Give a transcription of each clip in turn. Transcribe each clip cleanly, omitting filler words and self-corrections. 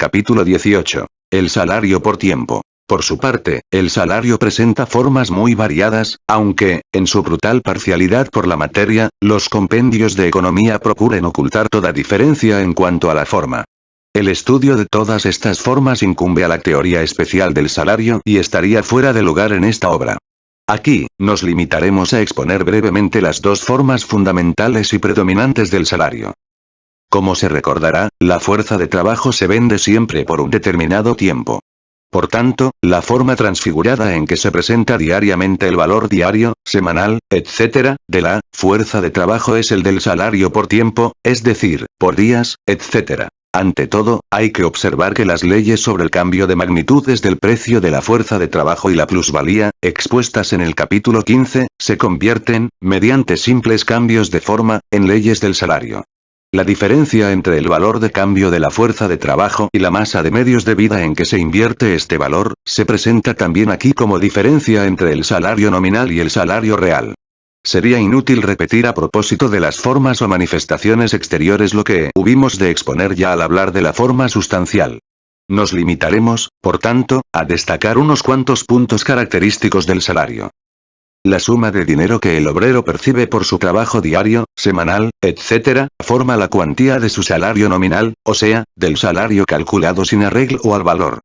Capítulo 18. El salario por tiempo. Por su parte, el salario presenta formas muy variadas, aunque, en su brutal parcialidad por la materia, los compendios de economía procuren ocultar toda diferencia en cuanto a la forma. El estudio de todas estas formas incumbe a la teoría especial del salario y estaría fuera de lugar en esta obra. Aquí, nos limitaremos a exponer brevemente las dos formas fundamentales y predominantes del salario. Como se recordará, la fuerza de trabajo se vende siempre por un determinado tiempo. Por tanto, la forma transfigurada en que se presenta diariamente el valor diario, semanal, etc., de la fuerza de trabajo es el del salario por tiempo, es decir, por días, etc. Ante todo, hay que observar que las leyes sobre el cambio de magnitudes del precio de la fuerza de trabajo y la plusvalía, expuestas en el capítulo 15, se convierten, mediante simples cambios de forma, en leyes del salario. La diferencia entre el valor de cambio de la fuerza de trabajo y la masa de medios de vida en que se invierte este valor, se presenta también aquí como diferencia entre el salario nominal y el salario real. Sería inútil repetir a propósito de las formas o manifestaciones exteriores lo que hubimos de exponer ya al hablar de la forma sustancial. Nos limitaremos, por tanto, a destacar unos cuantos puntos característicos del salario. La suma de dinero que el obrero percibe por su trabajo diario, semanal, etc., forma la cuantía de su salario nominal, o sea, del salario calculado sin arreglo al valor.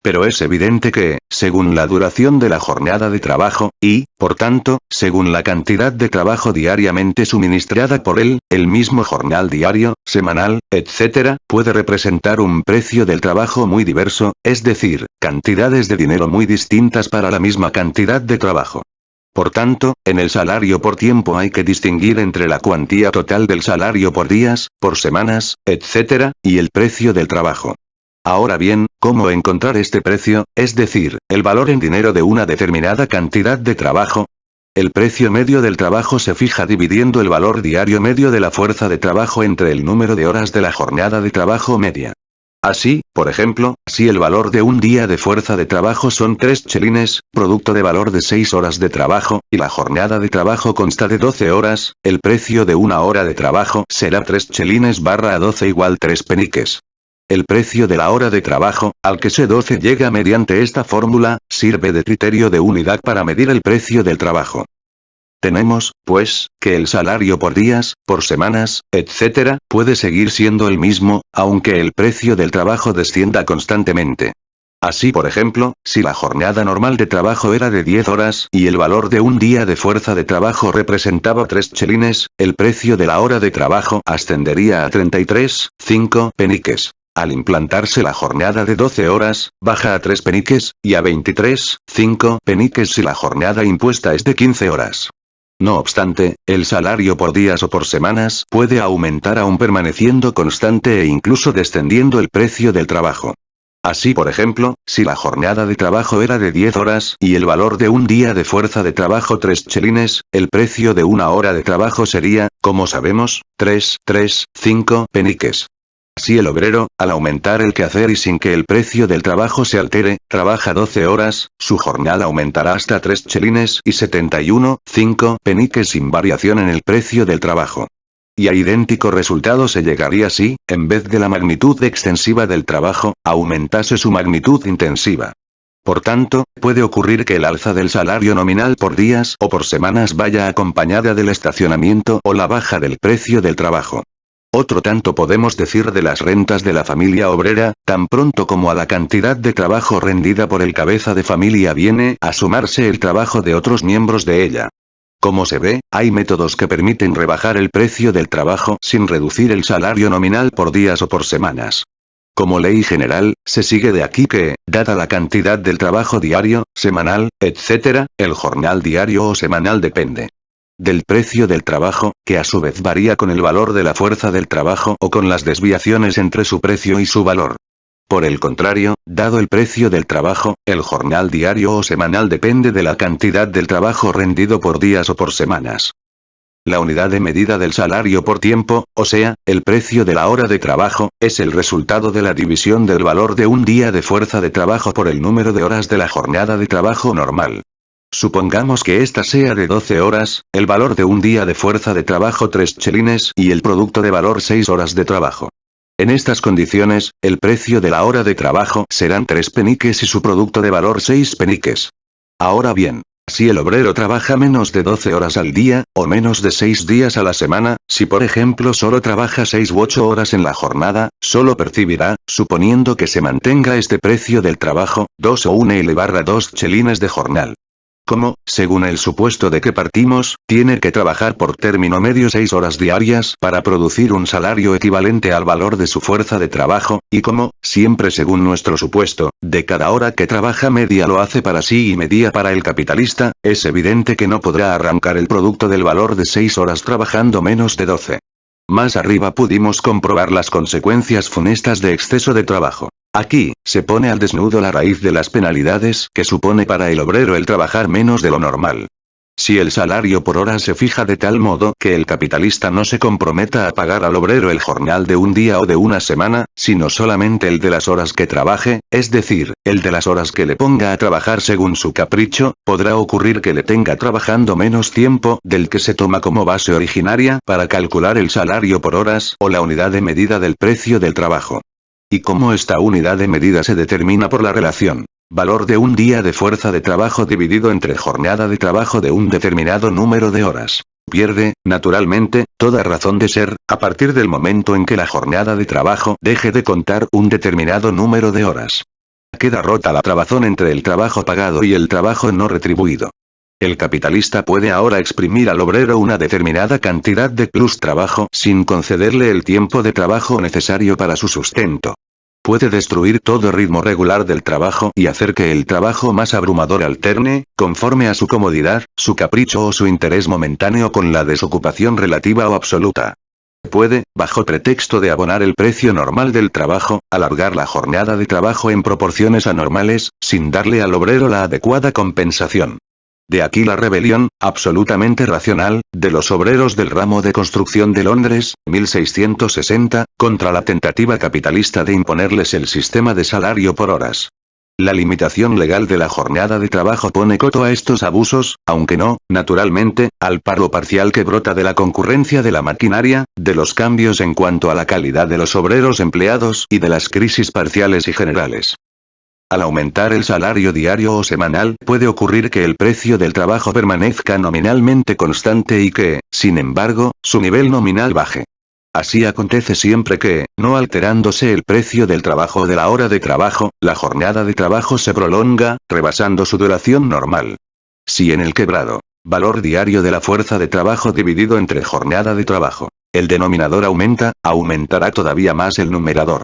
Pero es evidente que, según la duración de la jornada de trabajo, y, por tanto, según la cantidad de trabajo diariamente suministrada por él, el mismo jornal diario, semanal, etc., puede representar un precio del trabajo muy diverso, es decir, cantidades de dinero muy distintas para la misma cantidad de trabajo. Por tanto, en el salario por tiempo hay que distinguir entre la cuantía total del salario por días, por semanas, etc., y el precio del trabajo. Ahora bien, ¿cómo encontrar este precio, es decir, el valor en dinero de una determinada cantidad de trabajo? El precio medio del trabajo se fija dividiendo el valor diario medio de la fuerza de trabajo entre el número de horas de la jornada de trabajo media. Así, por ejemplo, si el valor de un día de fuerza de trabajo son 3 chelines, producto de valor de 6 horas de trabajo, y la jornada de trabajo consta de 12 horas, el precio de una hora de trabajo será 3 chelines barra 12 igual 3 peniques. El precio de la hora de trabajo, al que se 12 llega mediante esta fórmula, sirve de criterio de unidad para medir el precio del trabajo. Tenemos, pues, que el salario por días, por semanas, etc., puede seguir siendo el mismo, aunque el precio del trabajo descienda constantemente. Así por ejemplo, si la jornada normal de trabajo era de 10 horas y el valor de un día de fuerza de trabajo representaba 3 chelines, el precio de la hora de trabajo ascendería a 33,5 peniques. Al implantarse la jornada de 12 horas, baja a 3 peniques, y a 23,5 peniques si la jornada impuesta es de 15 horas. No obstante, el salario por días o por semanas puede aumentar aún permaneciendo constante e incluso descendiendo el precio del trabajo. Así por ejemplo, si la jornada de trabajo era de 10 horas y el valor de un día de fuerza de trabajo 3 chelines, el precio de una hora de trabajo sería, como sabemos, 3,5 peniques. Si el obrero, al aumentar el quehacer y sin que el precio del trabajo se altere, trabaja 12 horas, su jornada aumentará hasta 3 chelines y 71,5 peniques sin variación en el precio del trabajo. Y a idéntico resultado se llegaría si, en vez de la magnitud extensiva del trabajo, aumentase su magnitud intensiva. Por tanto, puede ocurrir que el alza del salario nominal por días o por semanas vaya acompañada del estacionamiento o la baja del precio del trabajo. Otro tanto podemos decir de las rentas de la familia obrera, tan pronto como a la cantidad de trabajo rendida por el cabeza de familia viene a sumarse el trabajo de otros miembros de ella. Como se ve, hay métodos que permiten rebajar el precio del trabajo sin reducir el salario nominal por días o por semanas. Como ley general, se sigue de aquí que, dada la cantidad del trabajo diario, semanal, etc., el jornal diario o semanal depende del precio del trabajo, que a su vez varía con el valor de la fuerza del trabajo o con las desviaciones entre su precio y su valor. Por el contrario, dado el precio del trabajo, el jornal diario o semanal depende de la cantidad del trabajo rendido por días o por semanas. La unidad de medida del salario por tiempo, o sea, el precio de la hora de trabajo, es el resultado de la división del valor de un día de fuerza de trabajo por el número de horas de la jornada de trabajo normal. Supongamos que ésta sea de 12 horas, el valor de un día de fuerza de trabajo 3 chelines y el producto de valor 6 horas de trabajo. En estas condiciones, el precio de la hora de trabajo serán 3 peniques y su producto de valor 6 peniques. Ahora bien, si el obrero trabaja menos de 12 horas al día, o menos de 6 días a la semana, si por ejemplo solo trabaja 6 u 8 horas en la jornada, solo percibirá, suponiendo que se mantenga este precio del trabajo, 2 o 1,2 chelines de jornal. Como, según el supuesto de que partimos, tiene que trabajar por término medio 6 horas diarias para producir un salario equivalente al valor de su fuerza de trabajo, y como, siempre según nuestro supuesto, de cada hora que trabaja media lo hace para sí y media para el capitalista, es evidente que no podrá arrancar el producto del valor de 6 horas trabajando menos de 12. Más arriba pudimos comprobar las consecuencias funestas de exceso de trabajo. Aquí, se pone al desnudo la raíz de las penalidades que supone para el obrero el trabajar menos de lo normal. Si el salario por hora se fija de tal modo que el capitalista no se comprometa a pagar al obrero el jornal de un día o de una semana, sino solamente el de las horas que trabaje, es decir, el de las horas que le ponga a trabajar según su capricho, podrá ocurrir que le tenga trabajando menos tiempo del que se toma como base originaria para calcular el salario por horas o la unidad de medida del precio del trabajo. Y como esta unidad de medida se determina por la relación valor de un día de fuerza de trabajo dividido entre jornada de trabajo de un determinado número de horas, pierde, naturalmente, toda razón de ser, a partir del momento en que la jornada de trabajo deje de contar un determinado número de horas. Queda rota la trabazón entre el trabajo pagado y el trabajo no retribuido. El capitalista puede ahora exprimir al obrero una determinada cantidad de plus trabajo sin concederle el tiempo de trabajo necesario para su sustento. Puede destruir todo ritmo regular del trabajo y hacer que el trabajo más abrumador alterne, conforme a su comodidad, su capricho o su interés momentáneo con la desocupación relativa o absoluta. Puede, bajo pretexto de abonar el precio normal del trabajo, alargar la jornada de trabajo en proporciones anormales, sin darle al obrero la adecuada compensación. De aquí la rebelión, absolutamente racional, de los obreros del ramo de construcción de Londres, 1660, contra la tentativa capitalista de imponerles el sistema de salario por horas. La limitación legal de la jornada de trabajo pone coto a estos abusos, aunque no, naturalmente, al paro parcial que brota de la concurrencia de la maquinaria, de los cambios en cuanto a la calidad de los obreros empleados y de las crisis parciales y generales. Al aumentar el salario diario o semanal puede ocurrir que el precio del trabajo permanezca nominalmente constante y que, sin embargo, su nivel nominal baje. Así acontece siempre que, no alterándose el precio del trabajo o de la hora de trabajo, la jornada de trabajo se prolonga, rebasando su duración normal. Si en el quebrado valor diario de la fuerza de trabajo dividido entre jornada de trabajo, el denominador aumenta, aumentará todavía más el numerador.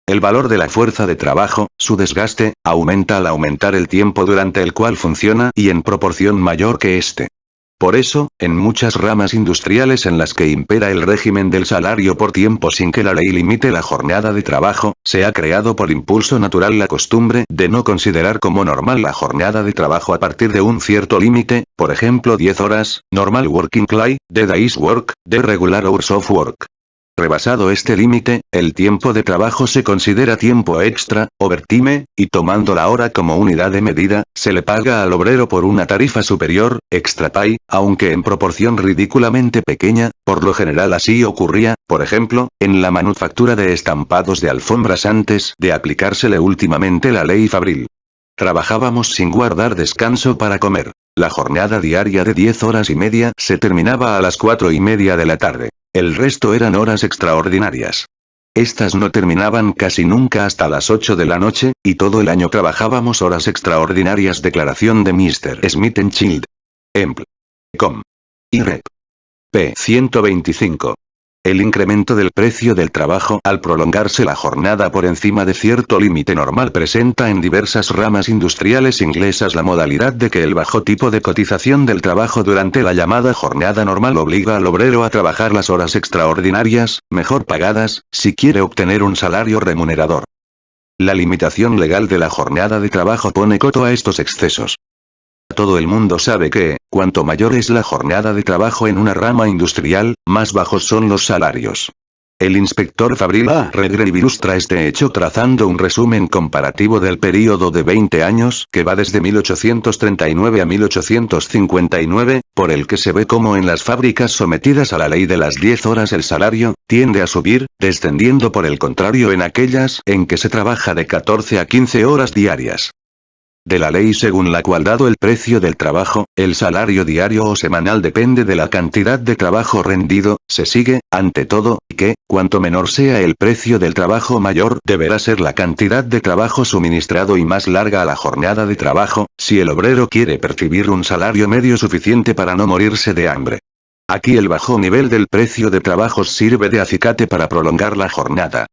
El valor de la fuerza de trabajo, su desgaste, aumenta al aumentar el tiempo durante el cual funciona y en proporción mayor que este. Por eso, en muchas ramas industriales en las que impera el régimen del salario por tiempo sin que la ley limite la jornada de trabajo, se ha creado por impulso natural la costumbre de no considerar como normal la jornada de trabajo a partir de un cierto límite, por ejemplo 10 horas, normal working clay, de day's work, de regular hours of work. Rebasado este límite, el tiempo de trabajo se considera tiempo extra, overtime, y tomando la hora como unidad de medida, se le paga al obrero por una tarifa superior, extra pay, aunque en proporción ridículamente pequeña, por lo general así ocurría, por ejemplo, en la manufactura de estampados de alfombras antes de aplicársele últimamente la ley Fabril. Trabajábamos sin guardar descanso para comer. La jornada diaria de 10 horas y media se terminaba a las 4:30 de la tarde. El resto eran horas extraordinarias. Estas no terminaban casi nunca hasta las 8 de la noche, y todo el año trabajábamos horas extraordinarias. Declaración de Mr. Smith & Child. Empl. Com. Y Rep. P. 125. El incremento del precio del trabajo al prolongarse la jornada por encima de cierto límite normal presenta en diversas ramas industriales inglesas la modalidad de que el bajo tipo de cotización del trabajo durante la llamada jornada normal obliga al obrero a trabajar las horas extraordinarias, mejor pagadas, si quiere obtener un salario remunerador. La limitación legal de la jornada de trabajo pone coto a estos excesos. Todo el mundo sabe que, cuanto mayor es la jornada de trabajo en una rama industrial, más bajos son los salarios. El inspector Fabril A. Redgrave ilustra este hecho trazando un resumen comparativo del período de 20 años que va desde 1839 a 1859, por el que se ve cómo en las fábricas sometidas a la ley de las 10 horas el salario tiende a subir, descendiendo por el contrario en aquellas en que se trabaja de 14 a 15 horas diarias. De la ley según la cual dado el precio del trabajo, el salario diario o semanal depende de la cantidad de trabajo rendido, se sigue, ante todo, que, cuanto menor sea el precio del trabajo mayor deberá ser la cantidad de trabajo suministrado y más larga la jornada de trabajo, si el obrero quiere percibir un salario medio suficiente para no morirse de hambre. Aquí el bajo nivel del precio de trabajos sirve de acicate para prolongar la jornada.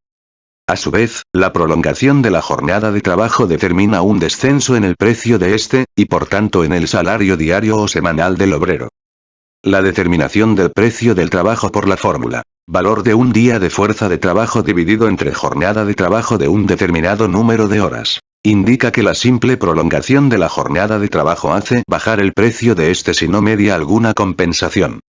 A su vez, la prolongación de la jornada de trabajo determina un descenso en el precio de este, y por tanto en el salario diario o semanal del obrero. La determinación del precio del trabajo por la fórmula. Valor de un día de fuerza de trabajo dividido entre jornada de trabajo de un determinado número de horas. Indica que la simple prolongación de la jornada de trabajo hace bajar el precio de este si no media alguna compensación.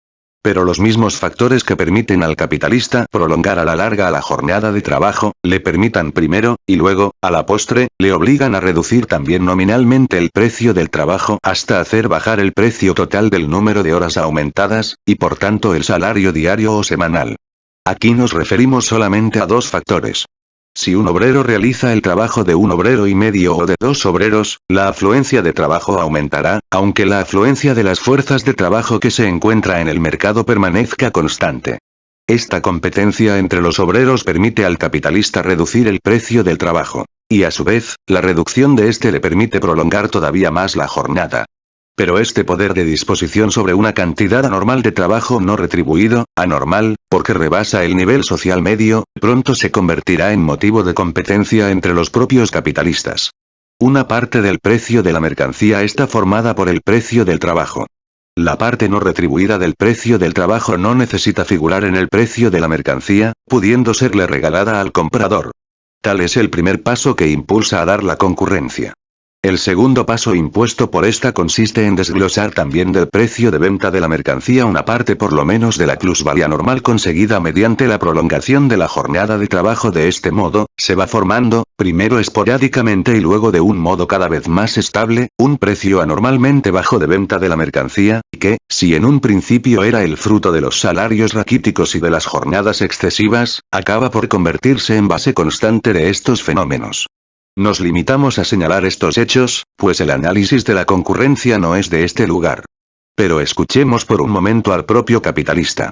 Pero los mismos factores que permiten al capitalista prolongar a la larga la jornada de trabajo, le permitan primero, y luego, a la postre, le obligan a reducir también nominalmente el precio del trabajo hasta hacer bajar el precio total del número de horas aumentadas, y por tanto el salario diario o semanal. Aquí nos referimos solamente a dos factores. Si un obrero realiza el trabajo de un obrero y medio o de dos obreros, la afluencia de trabajo aumentará, aunque la afluencia de las fuerzas de trabajo que se encuentra en el mercado permanezca constante. Esta competencia entre los obreros permite al capitalista reducir el precio del trabajo. Y a su vez, la reducción de este le permite prolongar todavía más la jornada. Pero este poder de disposición sobre una cantidad anormal de trabajo no retribuido, anormal, porque rebasa el nivel social medio, pronto se convertirá en motivo de competencia entre los propios capitalistas. Una parte del precio de la mercancía está formada por el precio del trabajo. La parte no retribuida del precio del trabajo no necesita figurar en el precio de la mercancía, pudiendo serle regalada al comprador. Tal es el primer paso que impulsa a dar la concurrencia. El segundo paso impuesto por esta consiste en desglosar también del precio de venta de la mercancía una parte por lo menos de la plusvalía normal conseguida mediante la prolongación de la jornada de trabajo. De este modo, se va formando, primero esporádicamente y luego de un modo cada vez más estable, un precio anormalmente bajo de venta de la mercancía, que, si en un principio era el fruto de los salarios raquíticos y de las jornadas excesivas, acaba por convertirse en base constante de estos fenómenos. Nos limitamos a señalar estos hechos, pues el análisis de la concurrencia no es de este lugar. Pero escuchemos por un momento al propio capitalista.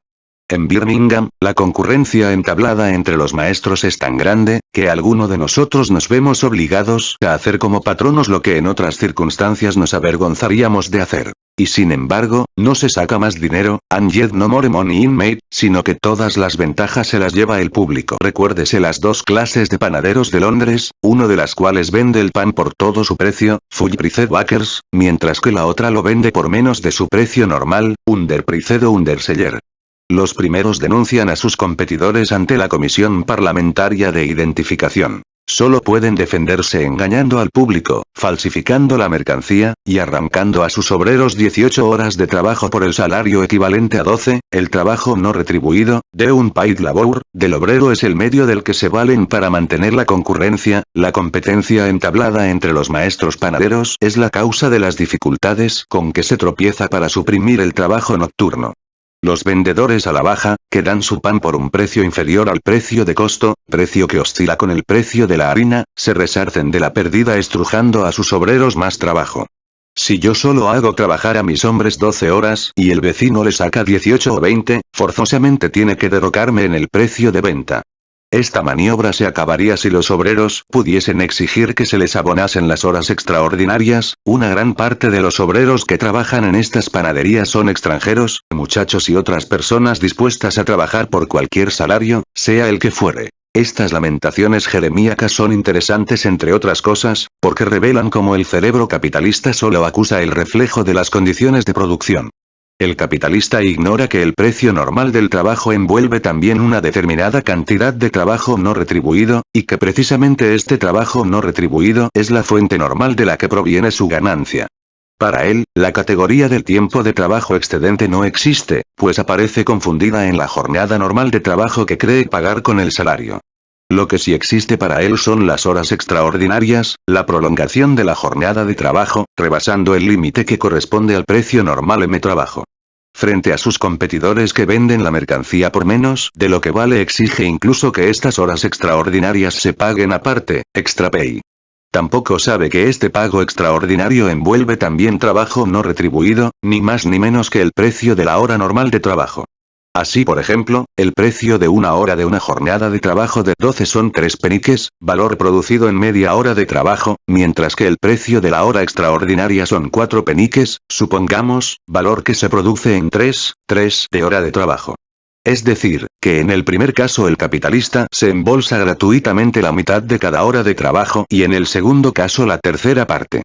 En Birmingham, la concurrencia entablada entre los maestros es tan grande, que alguno de nosotros nos vemos obligados a hacer como patronos lo que en otras circunstancias nos avergonzaríamos de hacer. Y sin embargo, no se saca más dinero, and yet no more money in made, sino que todas las ventajas se las lleva el público. Recuérdese las dos clases de panaderos de Londres, uno de las cuales vende el pan por todo su precio, full price bakers, mientras que la otra lo vende por menos de su precio normal, underpriced o underseller. Los primeros denuncian a sus competidores ante la Comisión Parlamentaria de Identificación. Solo pueden defenderse engañando al público, falsificando la mercancía, y arrancando a sus obreros 18 horas de trabajo por el salario equivalente a 12, el trabajo no retribuido, de unpaid labor, del obrero es el medio del que se valen para mantener la concurrencia. La competencia entablada entre los maestros panaderos es la causa de las dificultades con que se tropieza para suprimir el trabajo nocturno. Los vendedores a la baja, que dan su pan por un precio inferior al precio de costo, precio que oscila con el precio de la harina, se resarcen de la pérdida estrujando a sus obreros más trabajo. Si yo solo hago trabajar a mis hombres 12 horas y el vecino le saca 18 o 20, forzosamente tiene que derrocarme en el precio de venta. Esta maniobra se acabaría si los obreros pudiesen exigir que se les abonasen las horas extraordinarias. Una gran parte de los obreros que trabajan en estas panaderías son extranjeros, muchachos y otras personas dispuestas a trabajar por cualquier salario, sea el que fuere. Estas lamentaciones jeremíacas son interesantes entre otras cosas, porque revelan cómo el cerebro capitalista solo acusa el reflejo de las condiciones de producción. El capitalista ignora que el precio normal del trabajo envuelve también una determinada cantidad de trabajo no retribuido, y que precisamente este trabajo no retribuido es la fuente normal de la que proviene su ganancia. Para él, la categoría del tiempo de trabajo excedente no existe, pues aparece confundida en la jornada normal de trabajo que cree pagar con el salario. Lo que sí existe para él son las horas extraordinarias, la prolongación de la jornada de trabajo, rebasando el límite que corresponde al precio normal M trabajo. Frente a sus competidores que venden la mercancía por menos de lo que vale, exige incluso que estas horas extraordinarias se paguen aparte, extra pay. Tampoco sabe que este pago extraordinario envuelve también trabajo no retribuido, ni más ni menos que el precio de la hora normal de trabajo. Así, por ejemplo, el precio de una hora de una jornada de trabajo de 12 son 3 peniques, valor producido en media hora de trabajo, mientras que el precio de la hora extraordinaria son 4 peniques, supongamos, valor que se produce en 3 de hora de trabajo. Es decir, que en el primer caso el capitalista se embolsa gratuitamente la mitad de cada hora de trabajo y en el segundo caso la tercera parte.